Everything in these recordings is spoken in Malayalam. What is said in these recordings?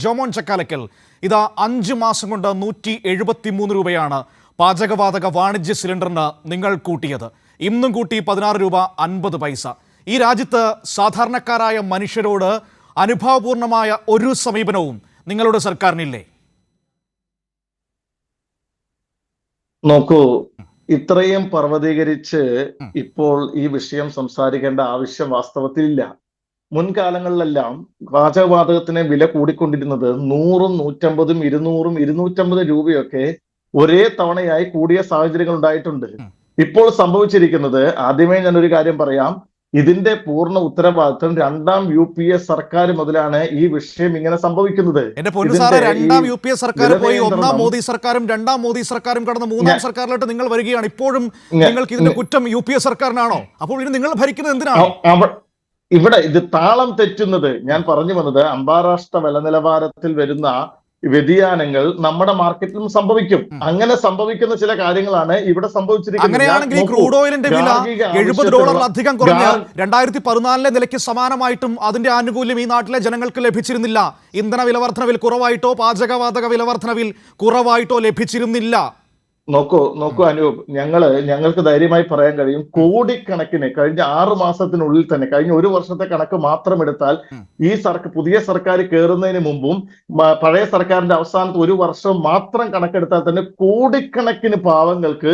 ജോമോൻ ചക്കാലക്കൽ ഇതാ 5 മാസം കൊണ്ട് 173 രൂപയാണ് പാചകവാതക വാണിജ്യ സിലിണ്ടറിന് നിങ്ങൾ കൂട്ടിയത്. ഇന്നും കൂട്ടി 16 രൂപ 50 പൈസ. ഈ രാജ്യത്ത് സാധാരണക്കാരായ മനുഷ്യരോട് അനുഭാവപൂർണമായ ഒരു സമീപനവും നിങ്ങളുടെ സർക്കാരിനില്ലേ? നോക്കൂ, ഇത്രയും പർവ്വതീകരിച്ച് ഇപ്പോൾ ഈ വിഷയം സംസാരിക്കേണ്ട ആവശ്യം വാസ്തവത്തിലില്ല. മുൻകാലങ്ങളിലെല്ലാം പാചകവാതകത്തിന് വില കൂടിക്കൊണ്ടിരുന്നത് 100, 150, 200, 250 രൂപയൊക്കെ ഒരേ തവണയായി കൂടിയ സാഹചര്യങ്ങൾ ഉണ്ടായിട്ടുണ്ട്. ഇപ്പോൾ സംഭവിച്ചിരിക്കുന്നത്, ആദ്യമേ ഞാനൊരു കാര്യം പറയാം, ഇതിന്റെ പൂർണ്ണ ഉത്തരവാദിത്വം രണ്ടാം UPA സർക്കാർ മുതലാണ് ഈ വിഷയം ഇങ്ങനെ സംഭവിക്കുന്നത്. എന്റെ പൊന്നു സാറേ, രണ്ടാം UPA സർക്കാർ പോയി ഒന്നാം മോദി സർക്കാരും രണ്ടാം മോദി സർക്കാരും കടന്ന് മൂന്നാം സർക്കാരിലോട്ട് നിങ്ങൾ വരികയാണ്. ഇപ്പോഴും നിങ്ങൾക്ക് ഇതിന്റെ കുറ്റം UPA സർക്കാരിനാണോ? അപ്പോൾ ഇനി നിങ്ങൾ ഭരിക്കുന്നത് എന്തിനാണ്? ഇവിടെ ഇത് താളം തെറ്റുന്നത്, ഞാൻ പറഞ്ഞു വന്നത്, അന്താരാഷ്ട്ര വില നിലവാരത്തിൽ വരുന്ന വ്യതിയാനങ്ങൾ നമ്മുടെ മാർക്കറ്റിലും സംഭവിക്കും. അങ്ങനെ സംഭവിക്കുന്ന ചില കാര്യങ്ങളാണ് ഇവിടെ സംഭവിച്ചിരിക്കുന്നത്. അങ്ങനെയാണെങ്കിൽ ക്രൂഡ് ഓയിലിന്റെ വില $70 കുറഞ്ഞ് 2014 നിലയ്ക്ക് സമാനമായിട്ടും അതിന്റെ ആനുകൂല്യം ഈ നാട്ടിലെ ജനങ്ങൾക്ക് ലഭിച്ചിരുന്നില്ല. ഇന്ധന വിലവർദ്ധനവിൽ കുറവായിട്ടോ പാചകവാതക വിലവർദ്ധനവിൽ കുറവായിട്ടോ ലഭിച്ചിരുന്നില്ല. നോക്കൂ അനൂപ്, ഞങ്ങൾക്ക് ധൈര്യമായി പറയാൻ കഴിയും, കോടിക്കണക്കിന് കഴിഞ്ഞ 6 മാസത്തിനുള്ളിൽ തന്നെ, കഴിഞ്ഞ ഒരു വർഷത്തെ കണക്ക് മാത്രം എടുത്താൽ, ഈ പുതിയ സർക്കാർ കയറുന്നതിന് മുമ്പും പഴയ സർക്കാരിന്റെ അവസാനത്തെ ഒരു വർഷം മാത്രം കണക്കെടുത്താൽ തന്നെ കോടിക്കണക്കിന് പാവങ്ങൾക്ക്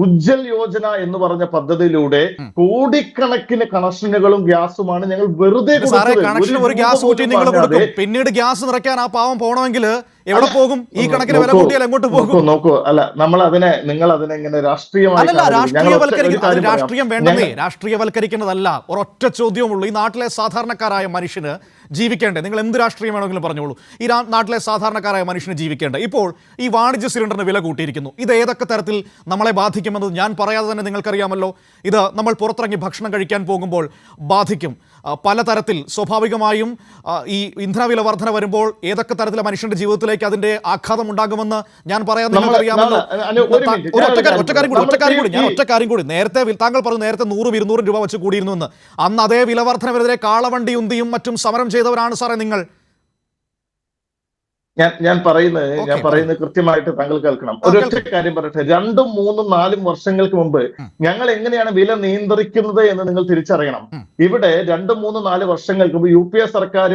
ഉജ്ജൽ യോജന എന്ന് പറഞ്ഞ പദ്ധതിയിലൂടെ കോടിക്കണക്കിന് കണക്ഷനുകളും ഗ്യാസുമാണ് ഞങ്ങൾ വെറുതെ പിന്നീട് ഗ്യാസ് നിറയ്ക്കാൻ ആ പാവം പോകണമെങ്കിൽ എവിടെ പോകും? ഈ കണക്കിന് വില കൂട്ടിയാൽ എങ്ങോട്ട് പോകും? നോക്കൂ, അല്ല, നിങ്ങൾ അതിനെങ്ങനെ രാഷ്ട്രീയമായി രാഷ്ട്രീയം വേണ്ടതേ, രാഷ്ട്രീയവൽക്കരിക്കുന്നതല്ല. ഒരൊറ്റ ചോദ്യമുള്ളൂ, ഈ നാട്ടിലെ സാധാരണക്കാരായ മനുഷ്യന് ജീവിക്കേണ്ടേ? നിങ്ങൾ എന്ത് രാഷ്ട്രീയം വേണമെങ്കിലും പറഞ്ഞോളൂ, ഈ നാട്ടിലെ സാധാരണക്കാരായ മനുഷ്യന് ജീവിക്കേണ്ടേ? ഇപ്പോൾ ഈ വാണിജ്യ സിലിണ്ടറിന് വില കൂട്ടിയിരിക്കുന്നു. ഇത് ഏതൊക്കെ തരത്തിൽ നമ്മളെ ബാധിക്കുമെന്നത് ഞാൻ പറയാതെ തന്നെ നിങ്ങൾക്കറിയാമല്ലോ. ഇത് നമ്മൾ പുറത്തിറങ്ങി ഭക്ഷണം കഴിക്കാൻ പോകുമ്പോൾ ബാധിക്കും പലതരത്തിൽ. സ്വാഭാവികമായും ഈ ഇന്ധന വില വർധന വരുമ്പോൾ ഏതൊക്കെ തരത്തിലെ മനുഷ്യന്റെ ജീവിതത്തിലേക്ക് അതിന്റെ ആഘാതം ഉണ്ടാകുമെന്ന് ഞാൻ പറയാതെ നിങ്ങൾക്കറിയാമല്ലോ. ഒറ്റ കാര്യം കൂടി, നേരത്തെ താങ്കൾ പറഞ്ഞു നേരത്തെ 100, 200 രൂപ വെച്ച് കൂടിയിരുന്നു എന്ന്. അന്ന് അതേ വില വർധനവിനെതിരെ കാളവണ്ടി ഉന്തിയും മറ്റും സമരം ചെയ്തവരാണ് സാറേ നിങ്ങൾ. ഞാൻ പറയുന്നത് കൃത്യമായിട്ട് താങ്കൾ കേൾക്കണം. ഒരൊറ്റ കാര്യം പറയട്ടെ, 2, 3, 4 വർഷങ്ങൾക്ക് മുമ്പ് ഞങ്ങൾ എങ്ങനെയാണ് വില നിയന്ത്രിക്കുന്നത് എന്ന് നിങ്ങൾ തിരിച്ചറിയണം. ഇവിടെ 2, 3, 4 വർഷങ്ങൾക്ക് മുമ്പ് UPA സർക്കാർ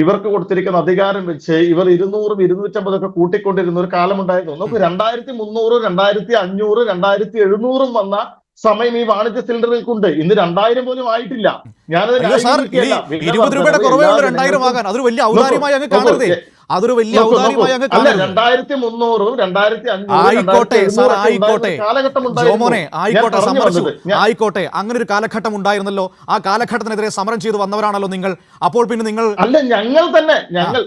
ഇവർക്ക് കൊടുത്തിരിക്കുന്ന അധികാരം വെച്ച് ഇവർ 200, 250 ഒക്കെ കൂട്ടിക്കൊണ്ടിരുന്ന ഒരു കാലമുണ്ടായിരുന്നു. നമുക്ക് 2300, 2500, 2700 വന്ന സമയം ഈ വാണിജ്യ സിലിണ്ടറുകൾക്കുണ്ട്. ഇന്ന് 2000 പോലും ആയിട്ടില്ല. ഞാനത് 20 രൂപയുടെ കുറവേ ഉള്ളൂ 2000 ആകാൻ. അതൊരു വലിയ ഔദാര്യമായി അങ്ങ് കാണരുതേ. അതൊരു വലിയ ഔദാര്യമായി അങ്ങ് കാണരുത്. 2300, 2500 ആയിക്കോട്ടെ സാർ, ആയിക്കോട്ടെ ജോമോനെ, ആയിക്കോട്ടെ, സമ്മതിച്ചു, ആയിക്കോട്ടെ. അങ്ങനെ ഒരു കാലഘട്ടം ഉണ്ടായിരുന്നല്ലോ. ആ കാലഘട്ടത്തിനെതിരെ സമരം ചെയ്ത് വന്നവരാണല്ലോ നിങ്ങൾ. അപ്പോൾ പിന്നെ നിങ്ങൾ ഞങ്ങൾ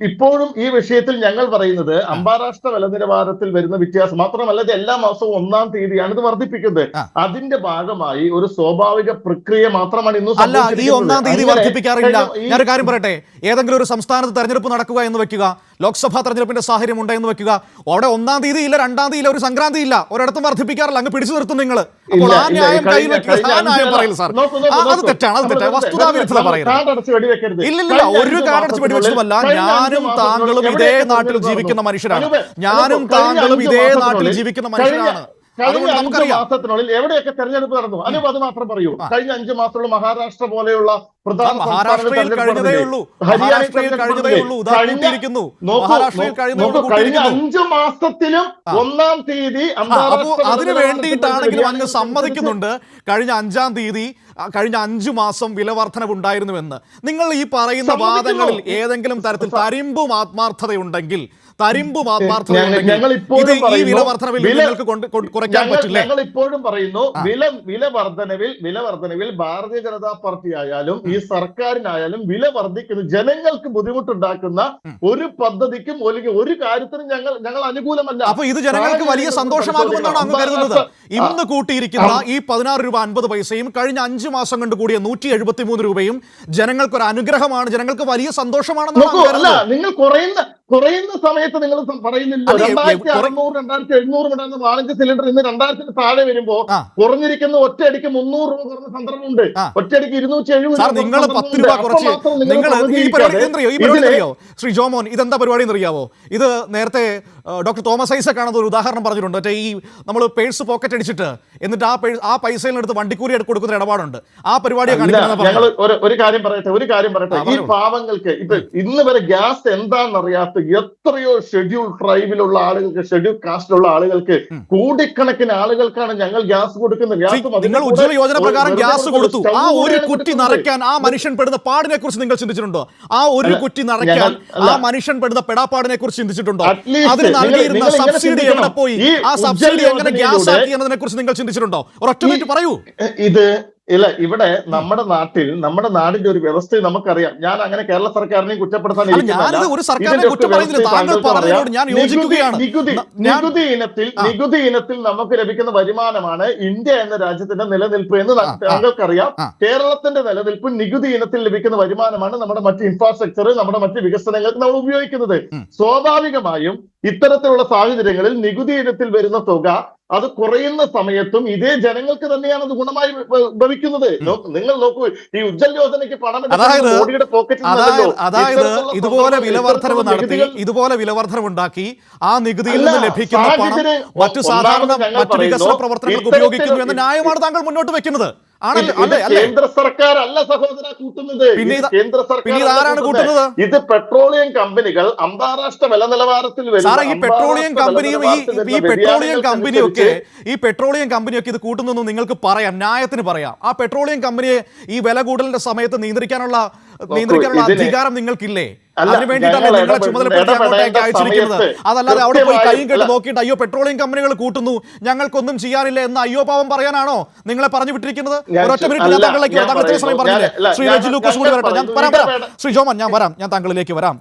ഇപ്പോഴും ഈ വിഷയത്തിൽ ഞങ്ങൾ പറയുന്നത് അന്താരാഷ്ട്ര വില നിലവാരത്തിൽ വരുന്ന വ്യത്യാസം മാത്രമല്ല, എല്ലാ മാസവും 1-ാം തീയതിയാണ് ഇത് വർദ്ധിപ്പിക്കുന്നത്. അതിന്റെ ഭാഗമായി ഒരു സ്വാഭാവിക പ്രക്രിയ മാത്രമാണ് ഇന്ന്. അല്ല, ഈ 1-ാം തീയതി വർദ്ധിപ്പിക്കാറില്ല. ഞാനൊരു കാര്യം പറയട്ടെ, ഏതെങ്കിലും ഒരു സംസ്ഥാനത്ത് തെരഞ്ഞെടുപ്പ് നടക്കുക എന്ന് വെക്കുക, ലോക്സഭാ തെരഞ്ഞെടുപ്പിന്റെ സാഹചര്യം ഉണ്ടായെന്ന് വെക്കുക, അവിടെ 1-ാം തീയതി ഇല്ല, 2-ാം തീയതി ഇല്ല, ഒരു സംക്രാന്തി ഇല്ല, ഒരിടത്തും വർദ്ധിപ്പിക്കാറില്ല. അങ്ങ് പിടിച്ചു നിർത്തും നിങ്ങൾ. അപ്പോൾ ആ ന്യായം കയ്യിൽ വെക്കുക, ആ ന്യായം പറയില്ല സാർ. അത് തെറ്റാണ്, അത് തെറ്റാണ്, വസ്തുതാവിരുദ്ധത പറയുന്നത്. ഇല്ലില്ല, ഒരു കാർഡടിച്ച് വെടിവെച്ചതുമല്ല. ഞാനും താങ്കളും ഇതേ നാട്ടിൽ ജീവിക്കുന്ന മനുഷ്യരാണ്. ഞാനും താങ്കളും ഇതേ നാട്ടിൽ ജീവിക്കുന്ന മനുഷ്യരാണ്. കഴിഞ്ഞ 5 മാസത്തിനുള്ളിൽ എവിടെയൊക്കെ തെരഞ്ഞെടുപ്പ് നടന്നു? അത് മാത്രം പറയൂ. കഴിഞ്ഞ 5 മാസത്തിലുള്ള മഹാരാഷ്ട്ര പോലെയുള്ള പ്രധാന കഴിഞ്ഞ 5 മാസത്തിലും 1-ാം തീയതി അതിനു വേണ്ടിയിട്ടാണെങ്കിലും അങ്ങ് സമ്മതിക്കുന്നുണ്ട് കഴിഞ്ഞ 5-ാം തീയതി കഴിഞ്ഞ 5 മാസം വില വർധനവുണ്ടായിരുന്നുവെന്ന്. നിങ്ങൾ ഈ പറയുന്ന വാദങ്ങളിൽ ഏതെങ്കിലും തരത്തിൽ തരിമ്പും ആത്മാർത്ഥതയുണ്ടെങ്കിൽ ഞങ്ങൾ ഇപ്പോഴും പറയുന്നു, വില വർധനവിൽ ഭാരതീയ ജനതാ പാർട്ടി ആയാലും ഈ സർക്കാരിനായാലും വില വർദ്ധിക്കുന്ന ജനങ്ങൾക്ക് ബുദ്ധിമുട്ടുണ്ടാക്കുന്ന ഒരു പദ്ധതിക്കും അല്ലെങ്കിൽ ഒരു കാര്യത്തിനും ഞങ്ങൾ അനുകൂലമല്ല. അപ്പൊ ഇത് ജനങ്ങൾക്ക് വലിയ സന്തോഷമാകുമെന്നാണ് അങ്ങ് കരുതുന്നത്? ഇന്ന് കൂട്ടിയിരിക്കുന്ന ഈ 16 രൂപ 50 പൈസയും കഴിഞ്ഞ 5 മാസം കൊണ്ട് കൂടിയ 173 രൂപയും ജനങ്ങൾക്ക് ഒരു അനുഗ്രഹമാണ്, ജനങ്ങൾക്ക് വലിയ സന്തോഷമാണെന്നാണ്. നിങ്ങൾ കുറയുന്ന സമയത്ത് നിങ്ങൾ പറയുന്നില്ല. 2600, 2700 ഉണ്ടായിരുന്ന വാണിജ്യ സിലിണ്ടർ ഇന്ന് 2000 താഴെ വരുമ്പോ കുറഞ്ഞിരിക്കുന്ന ഒറ്റയടിക്ക് 300 രൂപ കുറഞ്ഞ സന്ദർഭമുണ്ട്. ഒറ്റയടിക്ക് 270 നിങ്ങൾ 10 രൂപ കുറച്ച് ശ്രീ ജോമോൻ, ഇതെന്താ പരിപാടി എന്നറിയാവോ? ഇത് നേരത്തെ ഡോക്ടർ തോമസ് ഐസക് ആണ് ഒരു ഉദാഹരണം പറഞ്ഞിട്ടുണ്ട്. മറ്റേ ഈ നമ്മൾ പേഴ്സ് പോക്കറ്റ് അടിച്ചിട്ട് എന്നിട്ട് ആ പൈസയിൽ എടുത്ത് വണ്ടിക്കൂലി കൊടുക്കുന്ന ഇടപാടുണ്ട്. ആ പരിപാടിയാണ് ഞങ്ങൾ ഒരു കാര്യം പറയട്ടെ. ഈ പാവങ്ങൾക്ക് ഇപ്പൊ ഇന്ന് വരെ ഗ്യാസ് എന്താണെന്നറിയാത്ത എത്രയോ ഷെഡ്യൂൾ ട്രൈബിലുള്ള ആളുകൾക്ക്, ഷെഡ്യൂൾ കാസ്റ്റിലുള്ള ആളുകൾക്ക്, കോടിക്കണക്കിന് ആളുകൾക്കാണ് ഞങ്ങൾ ഗ്യാസ് കൊടുക്കുന്നത്. നിങ്ങൾ ഉജ്ജ്വല യോജന പ്രകാരം ഗ്യാസ് കൊടുത്തു. ആ ഒരു കുറ്റി നിറയ്ക്കാൻ ആ മനുഷ്യൻ പെടുന്ന പാടിനെ കുറിച്ച് നിങ്ങൾ ചിന്തിച്ചിട്ടുണ്ടോ? ആ ഒരു കുറ്റി നിറയ്ക്കാൻ ആ മനുഷ്യൻ പെടുന്ന പെടാപ്പാടിനെ കുറിച്ച് ചിന്തിച്ചിട്ടുണ്ടോ? അതിന് നൽകിയിരുന്ന സബ്സിഡി എവിടെ പോയി? ആ സബ്സിഡി എങ്ങനെ ഗ്യാസ് ആക്കി എന്നതിനെ കുറിച്ച് നിങ്ങൾ ചിന്തിച്ചിട്ടുണ്ടോ? ഒരൊറ്റ മിനിറ്റ് പറയൂ. ഇവിടെ നമ്മുടെ നാടിന്റെ ഒരു വ്യവസ്ഥ നമുക്കറിയാം. ഞാൻ അങ്ങനെ കേരള സർക്കാരിനെയും കുറ്റപ്പെടുത്താൻ നികുതി ഇനത്തിൽ നമുക്ക് ലഭിക്കുന്ന വരുമാനമാണ് ഇന്ത്യ എന്ന രാജ്യത്തിന്റെ നിലനിൽപ്പ് എന്ന് താങ്കൾക്കറിയാം. കേരളത്തിന്റെ നിലനിൽപ്പ് നികുതി ഇനത്തിൽ ലഭിക്കുന്ന വരുമാനമാണ് നമ്മുടെ മറ്റ് ഇൻഫ്രാസ്ട്രക്ചർ, നമ്മുടെ മറ്റ് വികസനങ്ങൾക്ക് നമ്മൾ ഉപയോഗിക്കുന്നത്. സ്വാഭാവികമായും ഇത്തരത്തിലുള്ള സാഹചര്യങ്ങളിൽ നികുതി ഇനത്തിൽ വരുന്ന തുക അത് കുറയുന്ന സമയത്തും ഇതേ ജനങ്ങൾക്ക് തന്നെയാണ് അത് ഗുണമായി ഭവിക്കുന്നത്. നിങ്ങൾ നോക്കൂ, ഈ ഉജ്ജ്വൽ യോജനയ്ക്ക് പണം മോഡിയുടെ പോക്കറ്റിൽ അതായത് ഇതുപോലെ വിലവർദ്ധനവുണ്ടാക്കി ആ നികുതിയിൽ നിന്ന് ലഭിക്കുന്ന പണം മറ്റു വികസന പ്രവർത്തനങ്ങൾക്ക് ഉപയോഗിക്കുന്നു എന്ന ന്യായമാണ് താങ്കൾ മുന്നോട്ട് വെക്കുന്നത്. കേന്ദ്ര സർക്കാർ അല്ല സഹോദര കൂട്ടുന്നത്. കേന്ദ്ര സർക്കാർ കൂട്ടുന്നത് ഇത് പെട്രോളിയം കമ്പനികൾ അന്താരാഷ്ട്ര വില നിലവാരത്തിൽ ഈ പെട്രോളിയം കമ്പനിയൊക്കെ ഇത് കൂട്ടുന്നു നിങ്ങൾക്ക് പറയാം, ന്യായത്തിന് പറയാം. ആ പെട്രോളിയം കമ്പനിയെ ഈ വില കൂടലിന്റെ സമയത്ത് നിയന്ത്രിക്കാനുള്ള അധികാരം നിങ്ങൾക്കില്ലേ? അതിന് വേണ്ടിയിട്ടല്ലേ നിങ്ങളെ ചുമതലപ്പെടുത്തി അങ്ങോട്ടേക്ക് അയച്ചിരിക്കുന്നത്. അതല്ലാതെ അവിടെ പോയി കൈയും കെട്ട് നോക്കിയിട്ട് അയ്യോ പെട്രോളിയം കമ്പനികൾ കൂട്ടുന്നു, ഞങ്ങൾക്കൊന്നും ചെയ്യാനില്ല എന്ന് അയ്യോ പാവം പറയാനാണോ നിങ്ങളെ പറഞ്ഞു വിട്ടിരിക്കുന്നത്? ഒരൊറ്റ മിനിറ്റ് ഞാൻ താങ്കളിലേക്ക് സമയം പറഞ്ഞില്ലേ? ശ്രീ രജി ലൂക്കോസ് കൂടി വരട്ടെ. ഞാൻ വരാം ശ്രീ ജോമൻ, ഞാൻ താങ്കളിലേക്ക് വരാം.